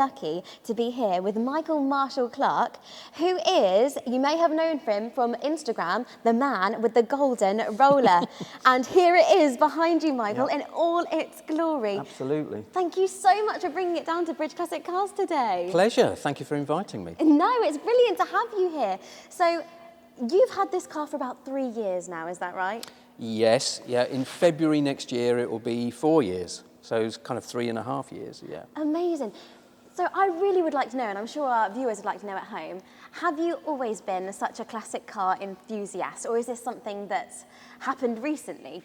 lucky to be here with Michael Marshall-Clarke, who is, you may have known him from Instagram, the man with the golden roller. And here it is behind you, Michael, in all its glory. Absolutely. Thank you so much for bringing it down to Bridge Classic Cars today. Pleasure. Thank you for inviting me. No, it's brilliant to have you here. So you've had this car for about 3 years now, is that right? Yes, yeah. In February next year, it will be 4 years. So it's kind of 3.5 years, yeah. Amazing. So I really would like to know, and I'm sure our viewers would like to know at home, have you always been such a classic car enthusiast, or is this something that's happened recently?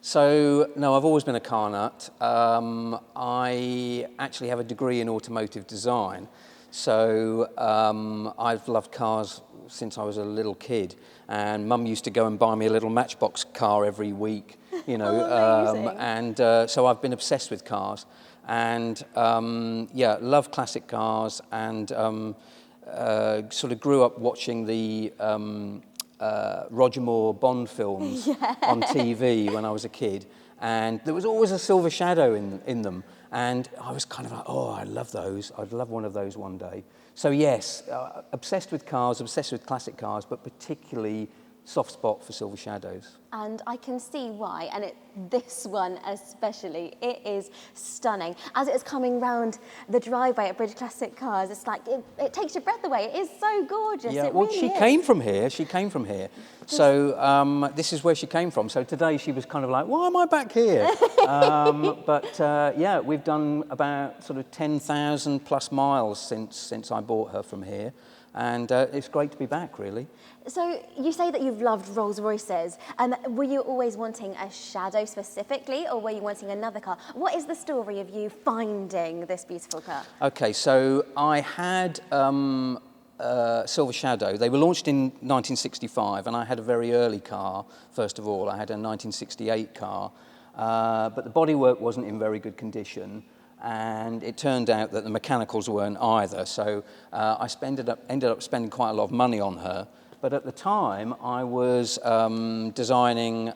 So, no, I've always been a car nut. I actually have a degree in automotive design. So I've loved cars since I was a little kid. And Mum used to go and buy me a little Matchbox car every week, you know. So I've been obsessed with cars. And yeah, love classic cars, and sort of grew up watching the Roger Moore Bond films on TV when I was a kid, and there was always a Silver Shadow in them, and I was kind of like, oh, I love those. I'd love one of those one day. So yes, obsessed with cars, obsessed with classic cars, but particularly soft spot for Silver Shadows. And I can see why, and this one especially, it is stunning. As it is coming round the driveway at Bridge Classic Cars, it's like, it takes your breath away. It is so gorgeous. Yeah, it well, really she is. came from here. She came from here. So this is where she came from. So today she was kind of like, why am I back here? Yeah, we've done about sort of 10,000 plus miles since I bought her from here. And it's great to be back, really. So you say that you've loved Rolls-Royces. Were you always wanting a Shadow specifically, or were you wanting another car? What is the story of you finding this beautiful car? Okay, so I had Silver Shadow. They were launched in 1965, and I had a very early car, first of all. I had a 1968 car, but the bodywork wasn't in very good condition. And it turned out that the mechanicals weren't either, so I ended up spending quite a lot of money on her. But at the time, I was designing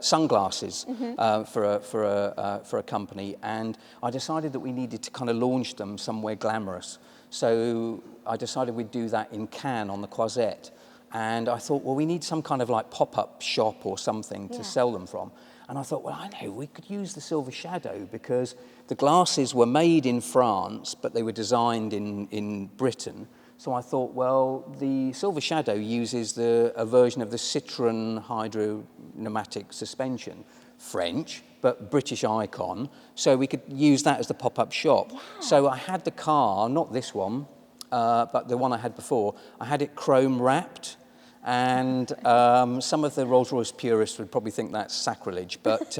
sunglasses for a company, and I decided that we needed to kind of launch them somewhere glamorous. So I decided we'd do that in Cannes on the Croisette, and I thought, well, we need some kind of like pop-up shop or something to sell them from. And I thought, well, I know, we could use the Silver Shadow because the glasses were made in France, but they were designed in Britain. So I thought, well, the Silver Shadow uses a version of the Citroën hydropneumatic suspension, French, but British icon. So we could use that as the pop-up shop. Yeah. So I had the car, not this one, but the one I had before, I had it chrome wrapped. And some of the Rolls-Royce purists would probably think that's sacrilege, but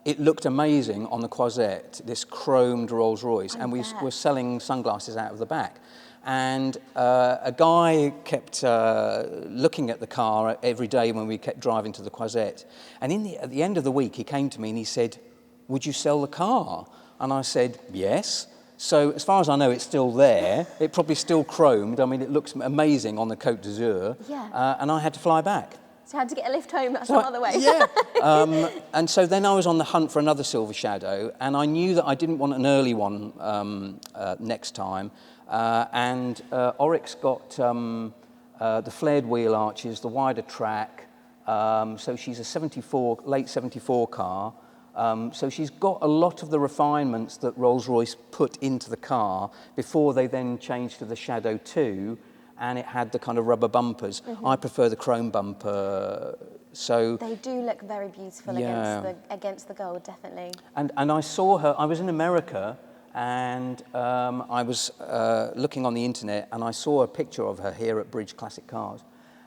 it looked amazing on the Croisette, this chromed Rolls-Royce, and we were selling sunglasses out of the back. And a guy kept looking at the car every day when we kept driving to the Croisette. And at the end of the week, he came to me and he said, would you sell the car? And I said, yes. So as far as I know, it's still there. It probably still chromed. I mean, it looks amazing on the Côte d'Azur. Yeah. And I had to fly back. So you had to get a lift home some other way. Yeah. And so then I was on the hunt for another Silver Shadow, and I knew that I didn't want an early one next time. And Auric's got the flared wheel arches, the wider track. So she's a late 74 car. So she's got a lot of the refinements that Rolls-Royce put into the car before they then changed to the Shadow 2, and it had the kind of rubber bumpers. I prefer the chrome bumper. So they do look very beautiful against the gold, definitely. And I saw her, I was in America, and I was looking on the internet, and I saw a picture of her here at Bridge Classic Cars.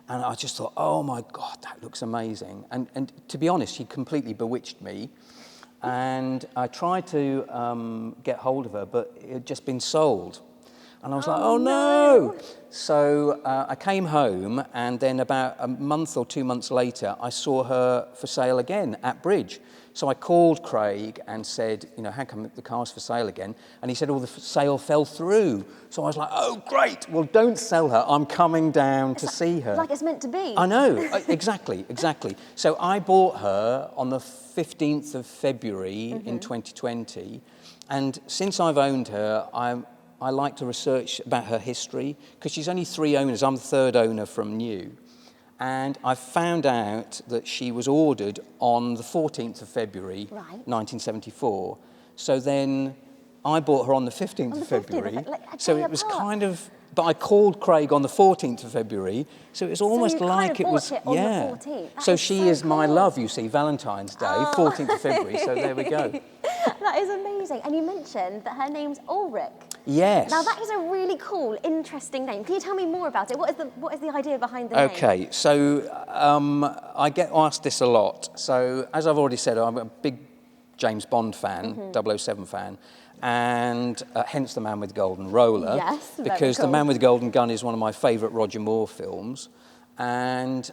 And I just thought, oh my God, that looks amazing. And to be honest, she completely bewitched me. And I tried to get hold of her, but it had just been sold. And I was like, oh no! So I came home, and then about a month or 2 months later, I saw her for sale again at Bridge. So I called Craig and said, you know, how come the car's for sale again? And he said, oh, the sale fell through. So I was like, oh, great. Well, don't sell her. I'm coming down to see her. Like it's meant to be. I know. Exactly, exactly. So I bought her on the 15th of February in 2020. And since I've owned her, I like to research about her history, because she's only 3 owners. I'm the 3rd owner from new. And I found out that she was ordered on the 14th of February, Right. 1974. So then I bought her on the 15th On the of 15th, February. like a So day it was apart. kind of, but I called Craig on the 14th of February. So it was almost you kind like of it bought was, it on the 14th. That So is she so is my cool. love, you see, Valentine's Day, 14th of February. So there we go. That is amazing. And you mentioned that her name's Auric. Yes. Now that is a really cool, interesting name. Can you tell me more about it? What is the idea behind the name? Okay, so I get asked this a lot. So as I've already said, I'm a big James Bond fan, 007 fan, and hence The Man with the Golden Roller. Yes, very because cool. The Man with the Golden Gun is one of my favourite Roger Moore films. And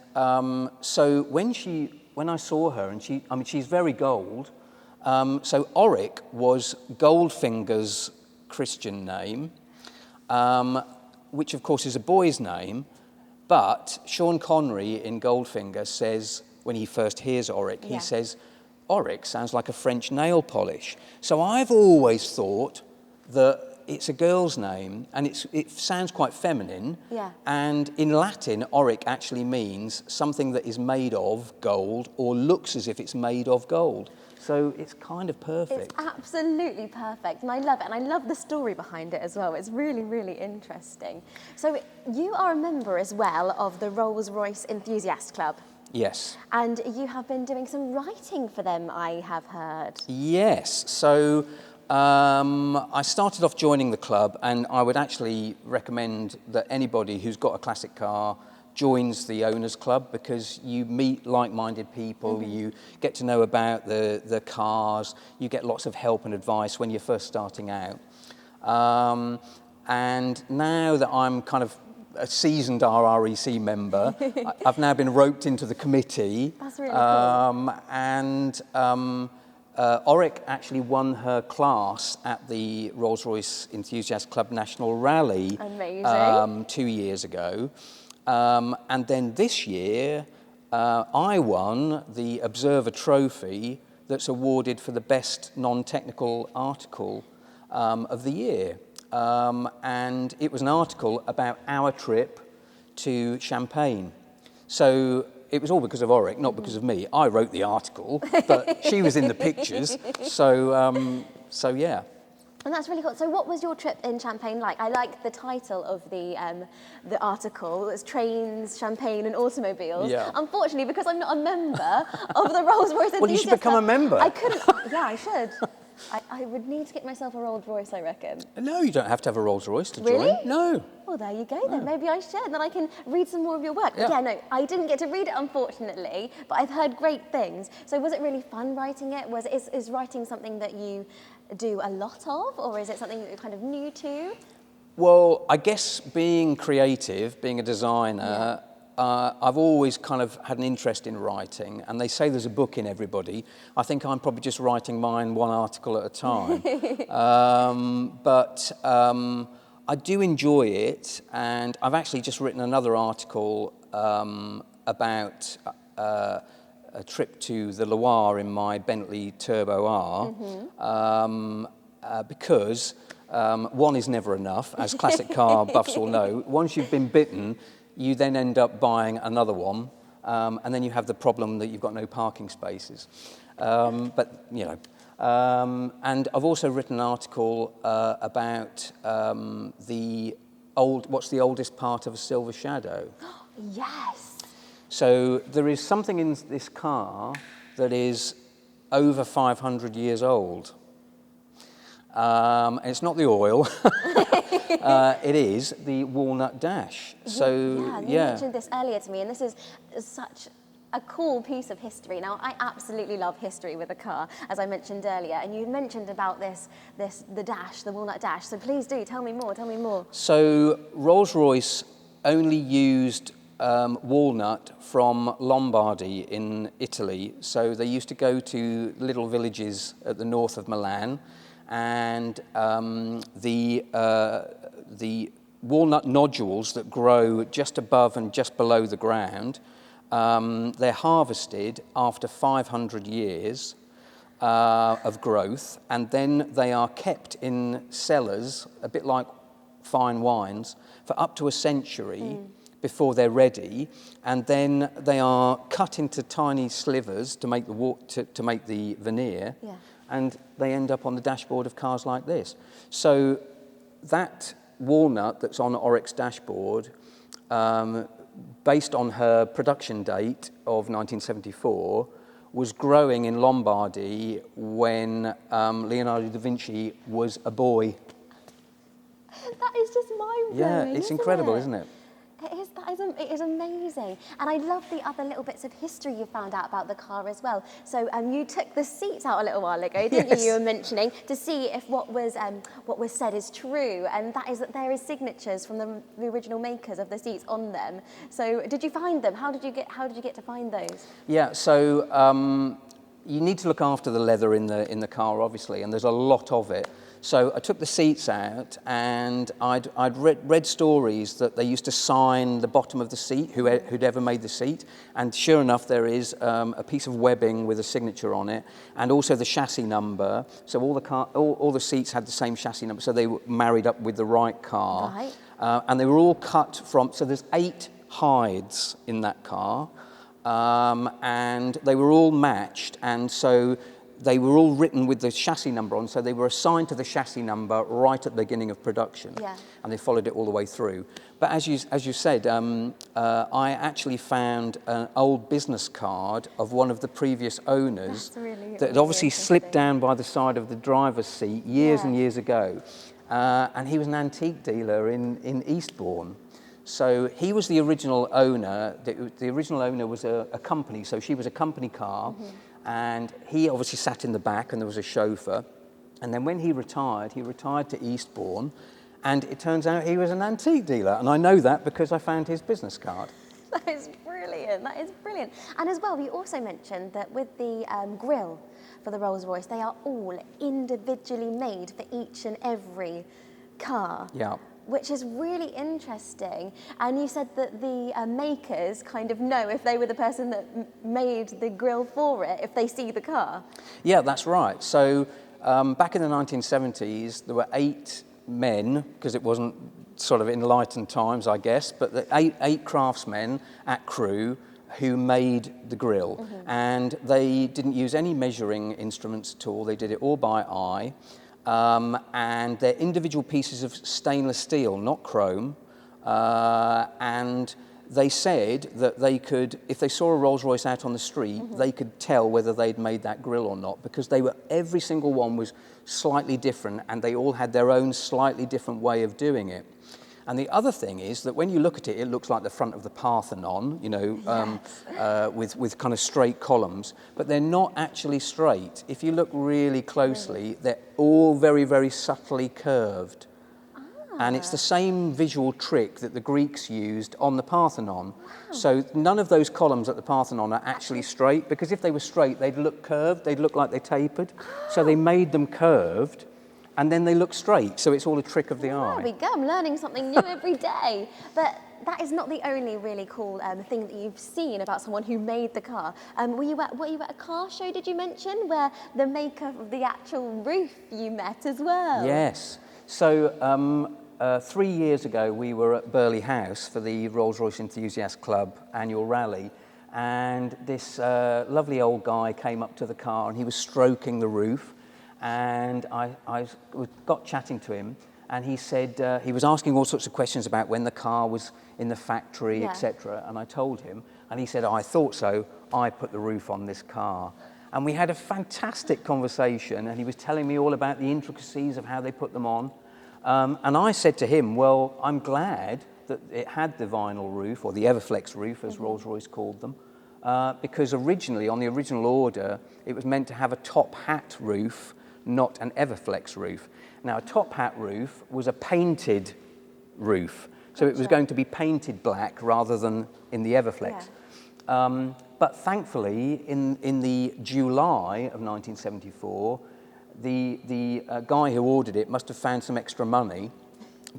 so when I saw her, and she's very gold. So Auric was Goldfinger's Christian name, which of course is a boy's name, but Sean Connery in Goldfinger says, when he first hears Auric, he says, Auric sounds like a French nail polish. So I've always thought that it's a girl's name, and it sounds quite feminine. Yeah. And in Latin, Auric actually means something that is made of gold or looks as if it's made of gold. So it's kind of perfect. It's absolutely perfect, and I love it, and I love the story behind it as well. It's really, really interesting. So you are a member as well of the Rolls-Royce Enthusiast Club. Yes. And you have been doing some writing for them, I have heard. Yes. So I started off joining the club, and I would actually recommend that anybody who's got a classic car joins the owners club, because you meet like-minded people, you get to know about the cars, you get lots of help and advice when you're first starting out. And now that I'm kind of a seasoned RREC member, I've now been roped into the committee. That's really cool. And Auric actually won her class at the Rolls-Royce Enthusiast Club National Rally. Amazing. 2 years ago. And then this year, I won the Observer Trophy that's awarded for the best non-technical article of the year. And it was an article about our trip to Champagne. So it was all because of Auric, not because of me. I wrote the article, but she was in the pictures. So yeah. And that's really cool. So what was your trip in Champagne like? I like the title of the article. It's Trains, Champagne and Automobiles. Yeah. Unfortunately, because I'm not a member of the Rolls-Royce Enthusiast Well, you should become Club, a member. I couldn't. Yeah, I should. I would need to get myself a Rolls-Royce, I reckon. No, you don't have to have a Rolls-Royce to Really? join. No. Well, there you go then. Maybe I should. Then I can read some more of your work. Yeah. Yeah, no, I didn't get to read it, unfortunately, but I've heard great things. So was it really fun writing it? Is writing something that you do a lot of, or is it something that you're kind of new to? Well, I guess being creative, being a designer, I've always kind of had an interest in writing, and they say there's a book in everybody. I think I'm probably just writing mine one article at a time. But I do enjoy it, and I've actually just written another article about a trip to the Loire in my Bentley Turbo R, because one is never enough, as classic car buffs will know. Once you've been bitten, you then end up buying another one, and then you have the problem that you've got no parking spaces. But, you know. And I've also written an article about what's the oldest part of a Silver Shadow. Yes. So there is something in this car that is over 500 years old. And it's not the oil. It is the walnut dash. So You mentioned this earlier to me, and this is such a cool piece of history. Now, I absolutely love history with a car, as I mentioned earlier, and you mentioned about the dash, the walnut dash. So please do tell me more. So Rolls-Royce only used walnut from Lombardy in Italy. So they used to go to little villages at the north of Milan, and the walnut nodules that grow just above and just below the ground, they're harvested after 500 years, of growth, and then they are kept in cellars, a bit like fine wines, for up to a century before they're ready, and then they are cut into tiny slivers to make to make the veneer, and they end up on the dashboard of cars like this. So that walnut that's on Auric's dashboard, based on her production date of 1974, was growing in Lombardy when Leonardo da Vinci was a boy. That is just mind-blowing. Yeah, it's incredible, isn't it? It is amazing. And I love the other little bits of history you found out about the car as well. So you took the seats out a little while ago, didn't you? You were mentioning, to see if what was said is true. And that is that there is signatures from the original makers of the seats on them. So did you find them? How did you get to find those? Yeah, so you need to look after the leather in the car, obviously, and there's a lot of it. So I took the seats out, and I'd read stories that they used to sign the bottom of the seat, who'd ever made the seat, and sure enough, there is a piece of webbing with a signature on it, and also the chassis number. So all the seats had the same chassis number, so they were married up with the right car. Right. And they were all cut from. So there's 8 hides in that car, and they were all matched, and so they were all written with the chassis number on, so they were assigned to the chassis number right at the beginning of production, and they followed it all the way through. But as you said, I actually found an old business card of one of the previous owners that had obviously slipped down by the side of the driver's seat years and years ago, and he was an antique dealer in Eastbourne. So he was the original owner. The original owner was a company, so she was a company car. And he obviously sat in the back, and there was a chauffeur. And then when he retired to Eastbourne, and it turns out he was an antique dealer. And I know that because I found his business card. That is brilliant. That is brilliant. And as well, you also mentioned that with the grille for the Rolls-Royce, they are all individually made for each and every car. Yeah. Which is really interesting. And you said that the makers kind of know if they were the person that made the grille for it, if they see the car. Yeah, that's right. So back in the 1970s, there were 8 men, because it wasn't sort of enlightened times, I guess, but the eight craftsmen at Crewe who made the grille. And they didn't use any measuring instruments at all. They did it all by eye. And they're individual pieces of stainless steel, not chrome, and they said that they could, if they saw a Rolls-Royce out on the street, they could tell whether they'd made that grille or not, because every single one was slightly different, and they all had their own slightly different way of doing it. And the other thing is that when you look at it, it looks like the front of the Parthenon, you know, with kind of straight columns, but they're not actually straight. If you look really closely, they're all very, very subtly curved. And it's the same visual trick that the Greeks used on the Parthenon. So none of those columns at the Parthenon are actually straight, because if they were straight, they'd look curved, they'd look like they tapered. So they made them curved, and then they look straight, so it's all a trick of the eye. There we go, I'm learning something new every day. But that is not the only really cool thing that you've seen about someone who made the car. Were you at a car show, did you mention, where the maker of the actual roof you met as well? Yes. So 3 years ago, we were at Burley House for the Rolls-Royce Enthusiast Club annual rally, and this lovely old guy came up to the car, and he was stroking the roof. And I got chatting to him, and he said, he was asking all sorts of questions about when the car was in the factory, etc. And I told him, and he said, I thought so, I put the roof on this car. And we had a fantastic conversation, and he was telling me all about the intricacies of how they put them on. And I said to him, well, I'm glad that it had the vinyl roof, or the Everflex roof, as Rolls-Royce called them, because originally, on the original order, it was meant to have a top hat roof, not an Everflex roof. Now, a top hat roof was a painted roof, so it was going to be painted black rather than in the Everflex. But thankfully, in the July of 1974, the guy who ordered it must have found some extra money,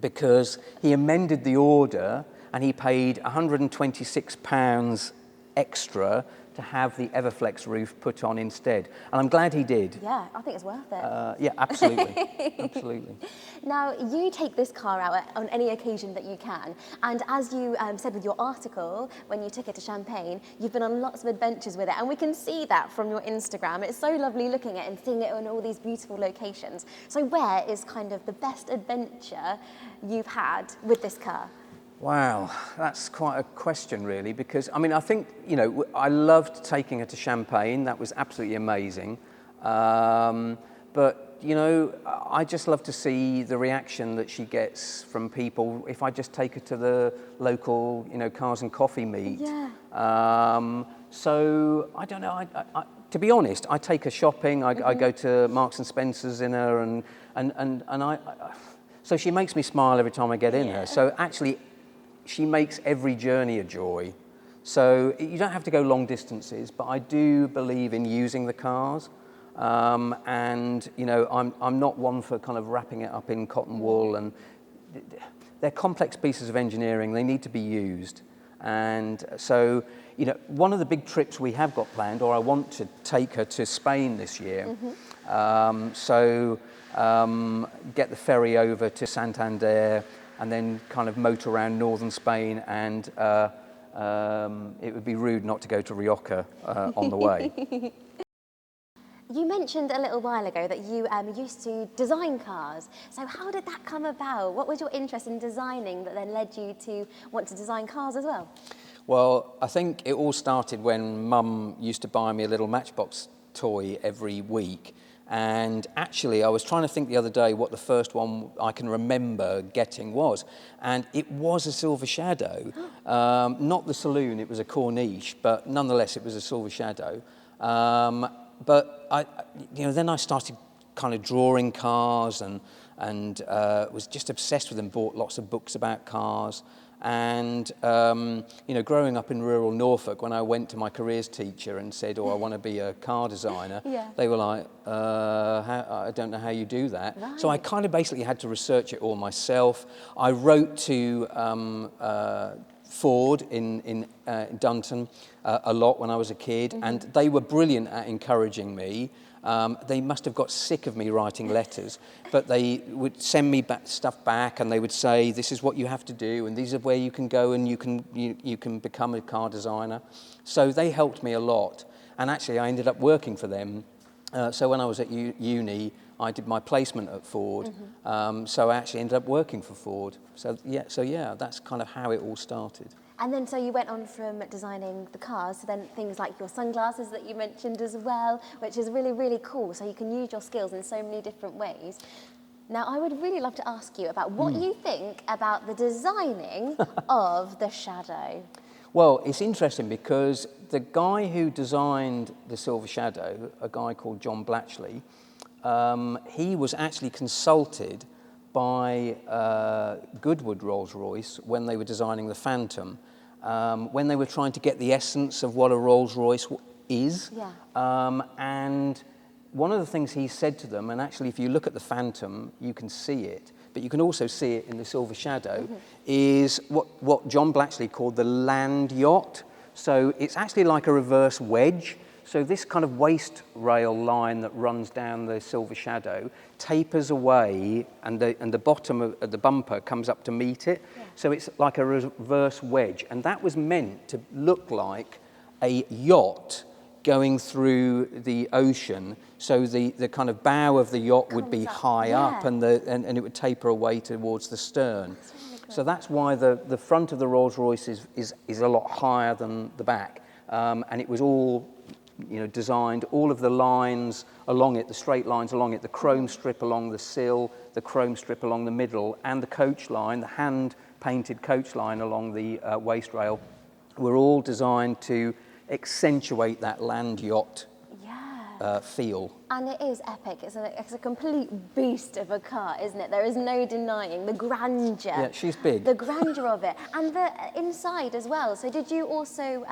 because he amended the order and he paid £126 extra to have the Everflex roof put on instead. And I'm glad he did. Yeah, I think it's worth it. Yeah, absolutely, absolutely. Now, you take this car out on any occasion that you can, and as you said with your article, when you took it to Champagne, you've been on lots of adventures with it, and we can see that from your Instagram. It's so lovely looking at it and seeing it in all these beautiful locations. So where is kind of the best adventure you've had with this car? Wow, that's quite a question, really, because, I mean, I think, you know, I loved taking her to Champagne. That was absolutely amazing. But, you know, I just love to see the reaction that she gets from people if I just take her to the local, you know, cars and coffee meet. Yeah. So, I don't know, to be honest, I take her shopping. I go to Marks and Spencer's in her, and so she makes me smile every time I get in her. So actually, she makes every journey a joy. So you don't have to go long distances, but I do believe in using the cars. And you know, I'm not one for kind of wrapping it up in cotton wool, and they're complex pieces of engineering. They need to be used. And so, you know, one of the big trips we have got planned, or I want to take her to Spain this year. Get the ferry over to Santander, and then kind of motor around northern Spain, and it would be rude not to go to Rioja on the way. You mentioned a little while ago that you used to design cars. So how did that come about? What was your interest in designing that then led you to want to design cars as well? Well, I think it all started when Mum used to buy me a little Matchbox toy every week. And actually, I was trying to think the other day what the first one I can remember getting was. And it was a Silver Shadow. Not the saloon, it was a Corniche, but nonetheless, it was a Silver Shadow. But then I started kind of drawing cars and was just obsessed with them, bought lots of books about cars. And, growing up in rural Norfolk, when I went to my careers teacher and said, I want to be a car designer, they were like, I don't know how you do that. Right. So I kind of basically had to research it all myself. I wrote to Ford in Dunton a lot when I was a kid, and they were brilliant at encouraging me. They must have got sick of me writing letters, but they would send me stuff back, and they would say, this is what you have to do, and these are where you can go, and you can become a car designer. So they helped me a lot, and actually I ended up working for them. So when I was at uni, I did my placement at Ford, so I actually ended up working for Ford. So yeah, that's kind of how it all started. And then so you went on from designing the cars to then things like your sunglasses that you mentioned as well, which is really, really cool. So you can use your skills in so many different ways. Now, I would really love to ask you about what you think about the designing of the Shadow. Well, it's interesting because the guy who designed the Silver Shadow, a guy called John Blatchley, he was actually consulted by Goodwood Rolls-Royce when they were designing the Phantom, when they were trying to get the essence of what a Rolls-Royce is. Yeah. And one of the things he said to them, and actually if you look at the Phantom, you can see it, but you can also see it in the Silver Shadow, is what John Blatchley called the land yacht. So it's actually like a reverse wedge. So this kind of waist rail line that runs down the Silver Shadow tapers away, and the bottom of the bumper comes up to meet it. Yeah. So it's like a reverse wedge, and that was meant to look like a yacht going through the ocean. So the kind of bow of the yacht would be high up, and it would taper away towards the stern. That's really cool. So that's why the front of the Rolls-Royce is a lot higher than the back, and it was all designed, all of the lines along it, the straight lines along it, the chrome strip along the sill, the chrome strip along the middle, and the coach line, the hand-painted coach line along the waist rail, were all designed to accentuate that land yacht feel. And it is epic. It's a complete beast of a car, isn't it? There is no denying the grandeur. Yeah, she's big. The grandeur of it. And the inside as well. So did you also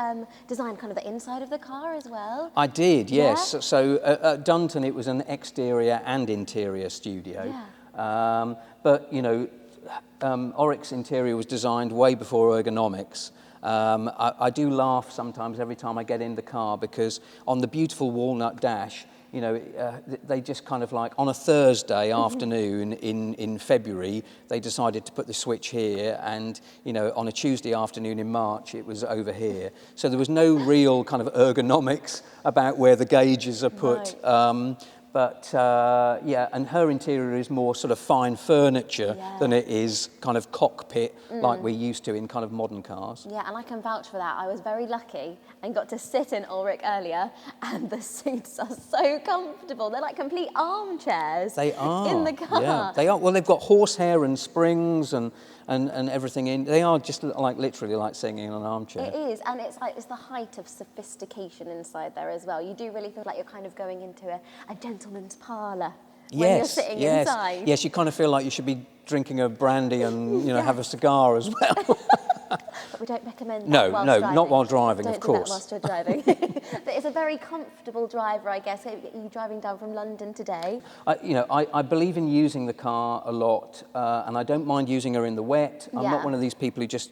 design kind of the inside of the car as well? I did, yes. Yeah? So at Dunton, it was an exterior and interior studio. Yeah. But, Auric's interior was designed way before ergonomics. I do laugh sometimes every time I get in the car, because on the beautiful walnut dash, you know, they just kind of like, on a Thursday afternoon in February, they decided to put the switch here, and, you know, on a Tuesday afternoon in March, it was over here. So there was no real kind of ergonomics about where the gauges are put. Right. Yeah, and her interior is more sort of fine furniture than it is kind of cockpit like we're used to in kind of modern cars. Yeah, and I can vouch for that. I was very lucky and got to sit in Auric earlier, and the seats are so comfortable. They're like complete armchairs. They are. In the car. Yeah, they are. Well, they've got horsehair and springs and everything in. They are just like literally like sitting in an armchair. It is, and it's like, it's the height of sophistication inside there as well. You do really feel like you're kind of going into a gentleman's parlour when you're sitting inside. Yes, you kind of feel like you should be drinking a brandy and, you know, have a cigar as well. But we don't recommend that No, whilst no, driving. not while driving, Don't of course. Do that whilst you're driving. But it's a very comfortable driver, I guess. Are you driving down from London today? I believe in using the car a lot, and I don't mind using her in the wet. I'm not one of these people who just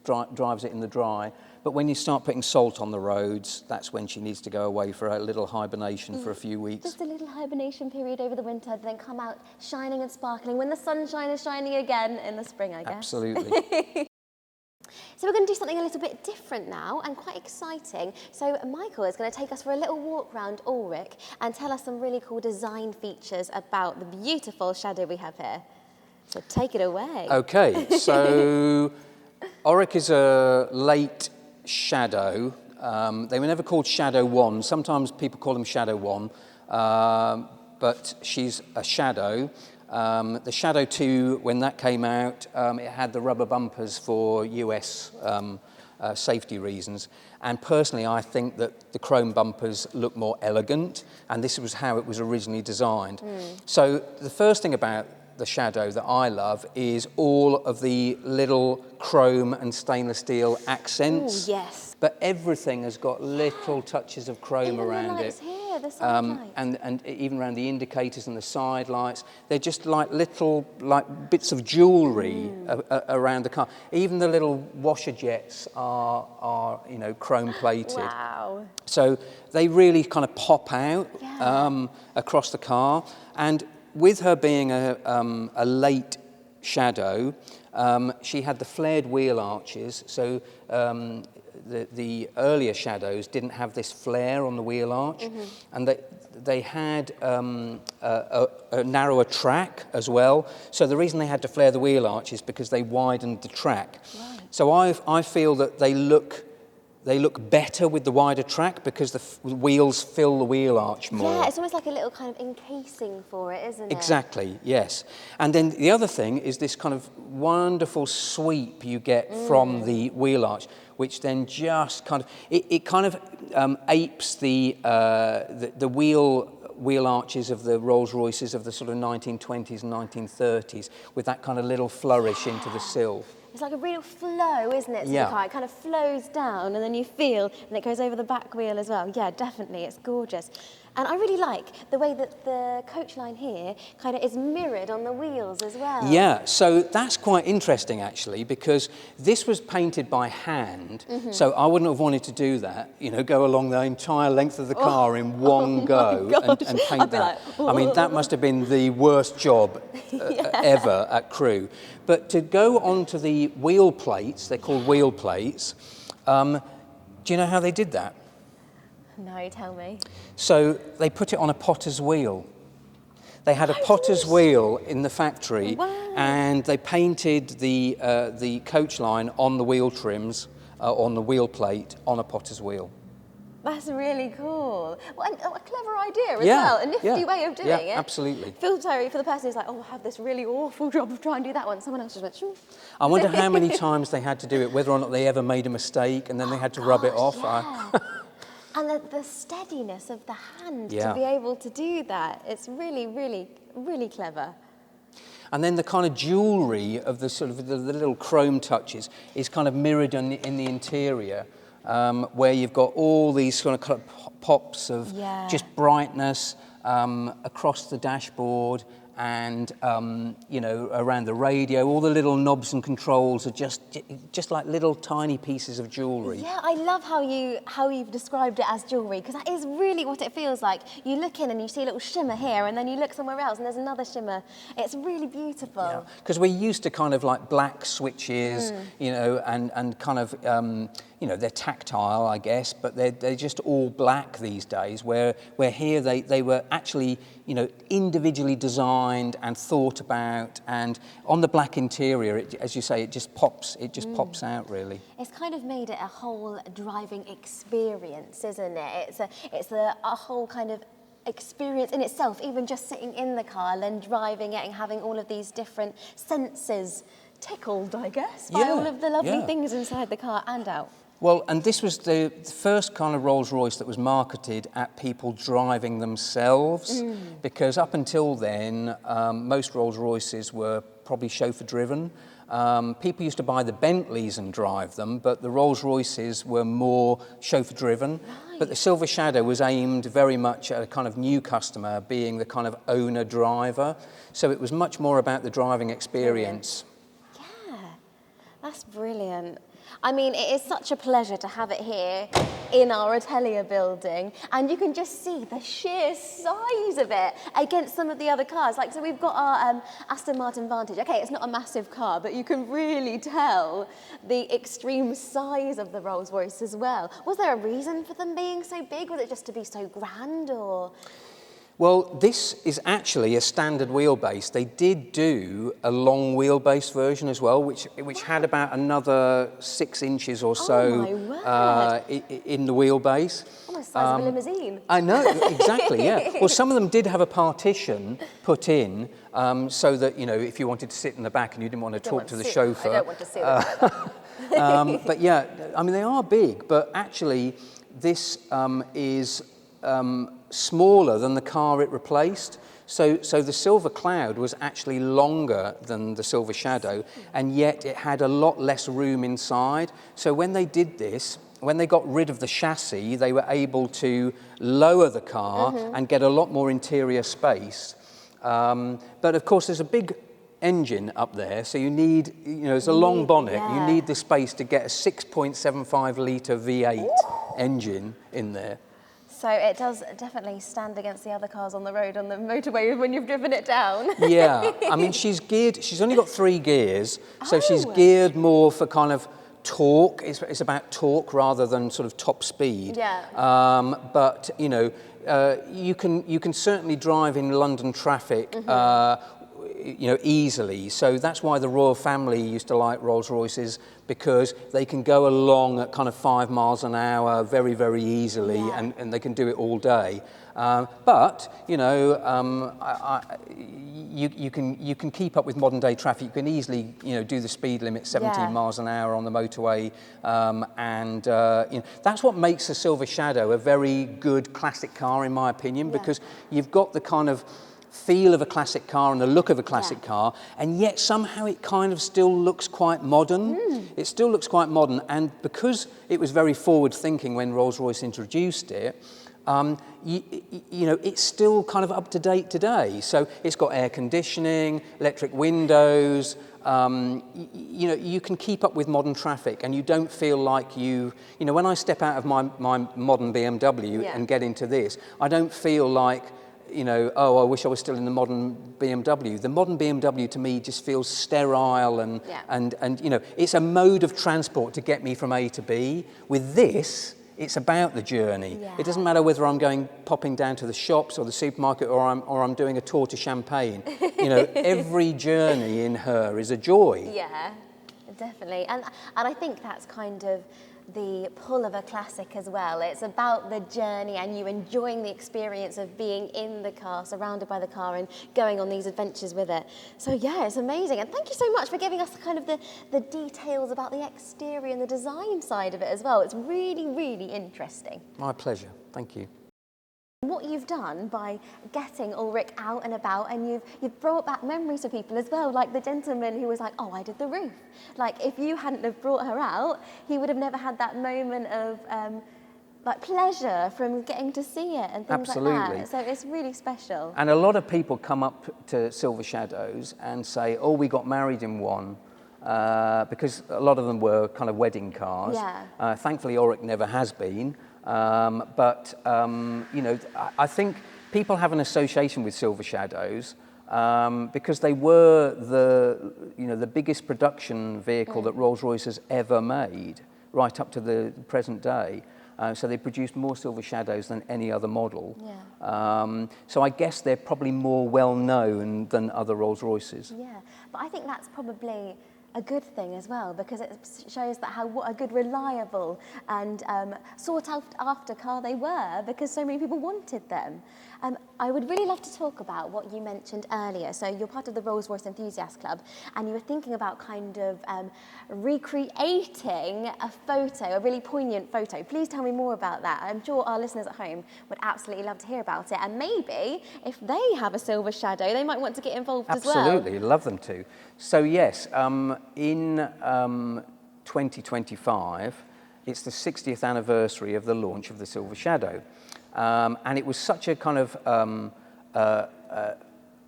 drives it in the dry. But when you start putting salt on the roads, that's when she needs to go away for a little hibernation for a few weeks. Just a little hibernation period over the winter, then come out shining and sparkling when the sunshine is shining again in the spring, I guess. Absolutely. So we're going to do something a little bit different now, and quite exciting. So Michael is going to take us for a little walk around Auric and tell us some really cool design features about the beautiful Shadow we have here. So take it away. Okay, so Auric is a late Shadow. They were never called Shadow 1. Sometimes people call them Shadow 1, but she's a Shadow. The Shadow 2, when that came out, it had the rubber bumpers for US safety reasons. And personally, I think that the chrome bumpers look more elegant, and this was how it was originally designed. So the first thing about the Shadow that I love is all of the little chrome and stainless steel accents. Ooh, yes. But everything has got little touches of chrome Even around the lights it. here, the side lights. And even around the indicators and the side lights, they're just like little bits of jewellery around the car. Even the little washer jets are you know, chrome plated. Wow. So they really kind of pop out across the car. And with her being a late Shadow, she had the flared wheel arches. So the earlier Shadows didn't have this flare on the wheel arch, and they had a narrower track as well. So the reason they had to flare the wheel arch is because they widened the track. Right. So I feel that they look better with the wider track because the wheels fill the wheel arch more. Yeah, it's almost like a little kind of encasing for it, isn't it? Exactly, yes. And then the other thing is this kind of wonderful sweep you get from the wheel arch, which then just kind of, it kind of apes the wheel arches of the Rolls-Royces of the sort of 1920s and 1930s with that kind of little flourish into the sill. It's like a real flow, isn't it, to the car? It kind of flows down and then you feel, and it goes over the back wheel as well. Yeah, definitely, it's gorgeous. And I really like the way that the coach line here kind of is mirrored on the wheels as well. Yeah, so that's quite interesting actually, because this was painted by hand, so I wouldn't have wanted to do that, you know, go along the entire length of the car in one go and paint that. I mean, that must have been the worst job ever at Crewe. But to go onto the wheel plates, they're called wheel plates, do you know how they did that? No, tell me. So they put it on a potter's wheel. They had a potter's wheel in the factory, and they painted the coach line on the wheel trims, on the wheel plate, on a potter's wheel. That's really cool. Well, and a clever idea as well, a nifty way of doing it. Yeah, absolutely. Feel sorry for the person who's like, oh, I have this really awful job of trying to do that one. Someone else just went, sure. I wonder how many times they had to do it, whether or not they ever made a mistake, and then they had to rub it off. Yeah. And the steadiness of the hand to be able to do that, it's really, really, really clever. And then the kind of jewellery of the sort of the little chrome touches is kind of mirrored in the interior, where you've got all these kind of pops of just brightness across the dashboard and you know, around the radio, all the little knobs and controls are just like little tiny pieces of jewellery. Yeah, I love how you've described it as jewellery, because that is really what it feels like. You look in and you see a little shimmer here, and then you look somewhere else and there's another shimmer. It's really beautiful. Because we're used to kind of like black switches, you know, and kind of, you know, they're tactile, I guess, but they're just all black these days, where here they were actually, you know, individually designed and thought about, and on the black interior, as you say, it just pops out really. It's kind of made it a whole driving experience, isn't it? It's a whole kind of experience in itself, even just sitting in the car and then driving it and having all of these different senses tickled, I guess, by all of the lovely things inside the car and out. Well, and this was the first kind of Rolls-Royce that was marketed at people driving themselves, because up until then, most Rolls-Royces were probably chauffeur-driven. People used to buy the Bentleys and drive them, but the Rolls-Royces were more chauffeur-driven. Right. But the Silver Shadow was aimed very much at a kind of new customer, being the kind of owner-driver. So it was much more about the driving experience. Yeah, that's brilliant. I mean, it is such a pleasure to have it here in our atelier building, and you can just see the sheer size of it against some of the other cars. Like, so we've got our Aston Martin Vantage. Okay, it's not a massive car, but you can really tell the extreme size of the Rolls-Royce as well. Was there a reason for them being so big? Was it just to be so grand, or...? Well, this is actually a standard wheelbase. They did do a long wheelbase version as well, which had about another 6 inches or so in the wheelbase. Almost the size of a limousine. I know, exactly, yeah. Well, some of them did have a partition put in so that, you know, if you wanted to sit in the back and you didn't want to talk to the chauffeur. I don't want to see that. But yeah, I mean, they are big, but actually this is smaller than the car it replaced. So the Silver Cloud was actually longer than the Silver Shadow, and yet it had a lot less room inside. So when they did this, when they got rid of the chassis, they were able to lower the car and get a lot more interior space. But of course, there's a big engine up there, so you need, you know, there's a long bonnet. You need the space to get a 6.75 litre V8 engine in there. So it does definitely stand against the other cars on the road, on the motorway, when you've driven it down. Yeah, I mean, she's only got 3 gears, so she's geared more for kind of torque. It's about torque rather than sort of top speed. Yeah. But, you know, you can certainly drive in London traffic, you know, easily. So that's why the royal family used to like Rolls-Royces, because they can go along at kind of 5 miles an hour very, very easily, and they can do it all day. But you know, you can keep up with modern day traffic. You can easily, you know, do the speed limit 17 miles an hour on the motorway, and you know, that's what makes the Silver Shadow a very good classic car, in my opinion, because you've got the kind of feel of a classic car and the look of a classic car, and yet somehow it kind of still looks quite modern. It still looks quite modern, and because it was very forward-thinking when Rolls-Royce introduced it, you know, it's still kind of up to date today. So it's got air conditioning, electric windows. You know, you can keep up with modern traffic, and you don't feel like you know, when I step out of my modern BMW and get into this, I don't feel like, you know, oh, I wish I was still in the modern BMW. The modern BMW to me just feels sterile and you know, it's a mode of transport to get me from A to B. With this, it's about the journey. It doesn't matter whether I'm popping down to the shops or the supermarket, or I'm doing a tour to Champagne. You know, every journey in her is a joy. Yeah, definitely. And I think that's kind of the pull of a classic as well. It's about the journey and you enjoying the experience of being in the car, surrounded by the car, and going on these adventures with it. So yeah, it's amazing. And thank you so much for giving us kind of the details about the exterior and the design side of it as well. It's really, really interesting. My pleasure. Thank you. What you've done by getting Auric out and about, and you've brought back memories for people as well, like the gentleman who was like, oh, I did the roof. Like, if you hadn't have brought her out, he would have never had that moment of like pleasure from getting to see it and things like that. So it's really special. And a lot of people come up to Silver Shadows and say, oh, we got married in one, because a lot of them were kind of wedding cars. Yeah. Thankfully, Auric never has been. You know, I think people have an association with Silver Shadows because they were the biggest production vehicle that Rolls-Royce has ever made, right up to the present day. So they produced more Silver Shadows than any other model. Yeah. So I guess they're probably more well known than other Rolls-Royces. Yeah, but I think that's probably a good thing as well, because it shows that what a good, reliable and sought after car they were, because so many people wanted them. I would really love to talk about what you mentioned earlier. So you're part of the Rolls-Royce Enthusiast Club, and you were thinking about kind of recreating a photo, a really poignant photo. Please tell me more about that. I'm sure our listeners at home would absolutely love to hear about it, and maybe if they have a Silver Shadow, they might want to get involved as well. Absolutely, love them to. So yes, in 2025, it's the 60th anniversary of the launch of the Silver Shadow. And it was such a kind of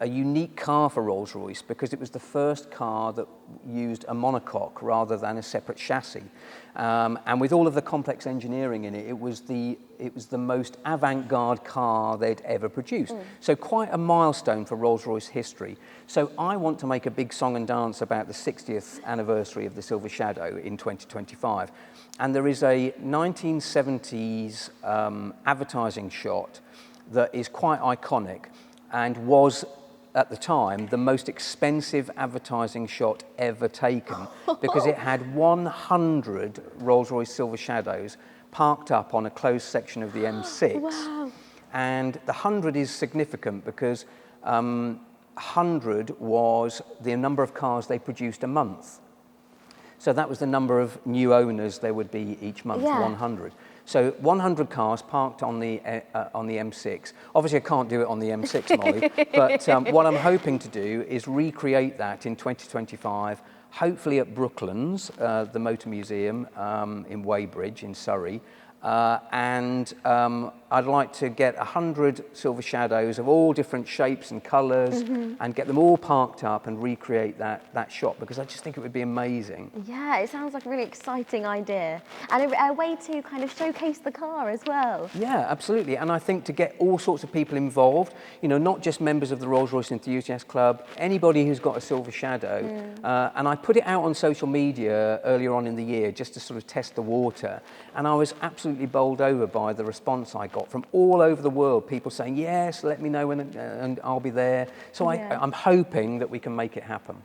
a unique car for Rolls-Royce because it was the first car that used a monocoque rather than a separate chassis. And with all of the complex engineering in it, it was the most avant-garde car they'd ever produced. So quite a milestone for Rolls-Royce history. So I want to make a big song and dance about the 60th anniversary of the Silver Shadow in 2025. And there is a 1970s advertising shot that is quite iconic and was, at the time, the most expensive advertising shot ever taken because it had 100 Rolls-Royce Silver Shadows parked up on a closed section of the M6. Wow. And the 100 is significant because 100 was the number of cars they produced a month. So that was the number of new owners there would be each month, 100. So 100 cars parked on the M6. Obviously, I can't do it on the M6, Molly, but what I'm hoping to do is recreate that in 2025, hopefully at Brooklands, the Motor Museum in Weybridge in Surrey. And I'd like to get 100 Silver Shadows of all different shapes and colours and get them all parked up and recreate that shot because I just think it would be amazing. Yeah, it sounds like a really exciting idea and a way to kind of showcase the car as well. Yeah, absolutely. And I think to get all sorts of people involved, you know, not just members of the Rolls-Royce Enthusiast Club, anybody who's got a Silver Shadow. And I put it out on social media earlier on in the year just to sort of test the water. And I was absolutely bowled over by the response I got from all over the world, people saying, yes, let me know when and I'll be there. So I'm hoping that we can make it happen.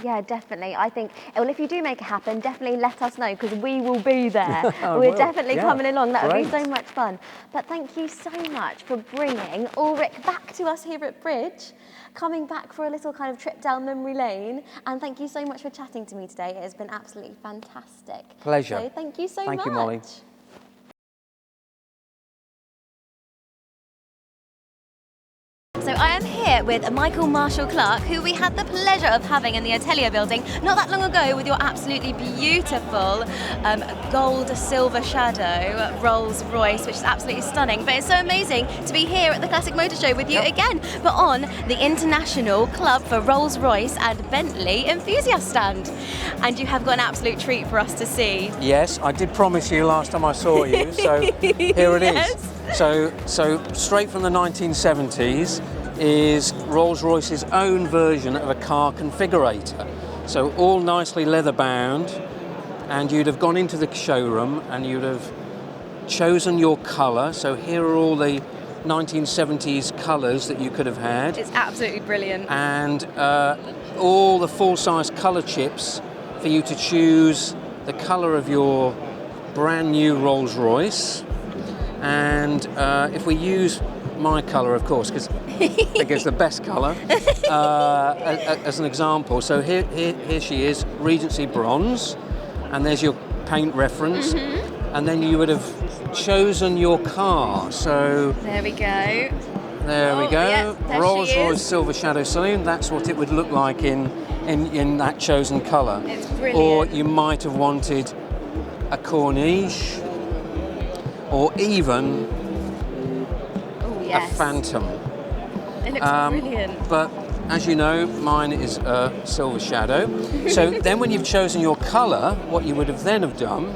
Yeah, definitely. I think, well, if you do make it happen, definitely let us know because we will be there. We're will. definitely coming along. That would be Great. so much fun. But thank you so much for bringing Auric back to us here at Bridge, coming back for a little kind of trip down memory lane. And thank you so much for chatting to me today. It has been absolutely fantastic. Pleasure. So thank you so much. Thank you, Molly. So I am here with Michael Marshall-Clarke, who we had the pleasure of having in the Atelier building not that long ago with your absolutely beautiful gold Silver Shadow Rolls-Royce, which is absolutely stunning. But it's so amazing to be here at the Classic Motor Show with you again, but on the International Club for Rolls-Royce and Bentley Enthusiast stand. And you have got an absolute treat for us to see. Yes, I did promise you last time I saw you, so here it is. So straight from the 1970s is Rolls-Royce's own version of a car configurator. So all nicely leather bound, and you'd have gone into the showroom and you'd have chosen your colour. So here are all the 1970s colours that you could have had. It's absolutely brilliant. And all the full-size colour chips for you to choose the colour of your brand new Rolls-Royce. And if we use my colour, of course, because I think it's the best colour, as an example. So here she is, Regency Bronze, and there's your paint reference. And then you would have chosen your car. So there we go. There we go. Yeah, Rolls-Royce Silver Shadow Saloon. That's what it would look like in that chosen colour. It's brilliant. Or you might have wanted a Corniche, or even Oh, a yes. Phantom. It looks brilliant. But as you know, mine is a Silver Shadow. So then when you've chosen your colour, what you would have then have done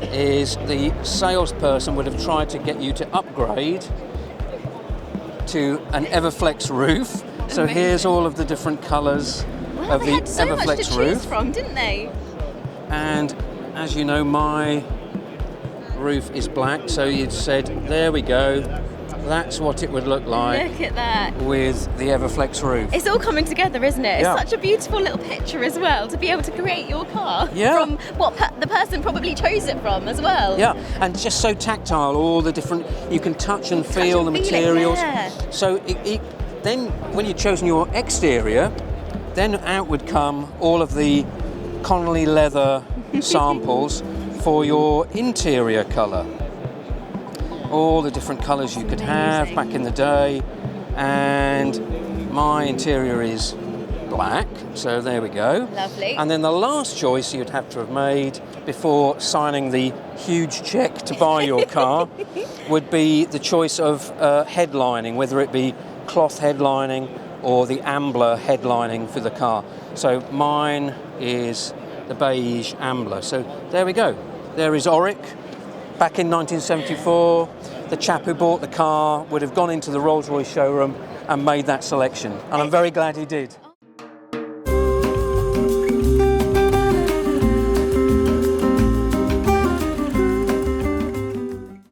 is the salesperson would have tried to get you to upgrade to an Everflex roof. So here's all of the different colours Wow, of they the had so much to Everflex choose roof. from, didn't they? And as you know, my roof is black, so you'd said, there we go, that's what it would look like Look at that. with the Everflex roof. It's all coming together, isn't it? Yeah. It's such a beautiful little picture as well, to be able to create your car from what the person probably chose it from as well. Yeah, and just so tactile, all the different, you can touch and feel the materials. So then when you've chosen your exterior, then out would come all of the Connolly leather samples for your interior colour. All the different colours you could have back in the day, and my interior is black, so there we go. Lovely. And then the last choice you'd have to have made before signing the huge cheque to buy your car would be the choice of headlining, whether it be cloth headlining or the Ambler headlining for the car. So mine is the beige Ambler. So there we go. There is Auric. Back in 1974, the chap who bought the car would have gone into the Rolls-Royce showroom and made that selection. And I'm very glad he did.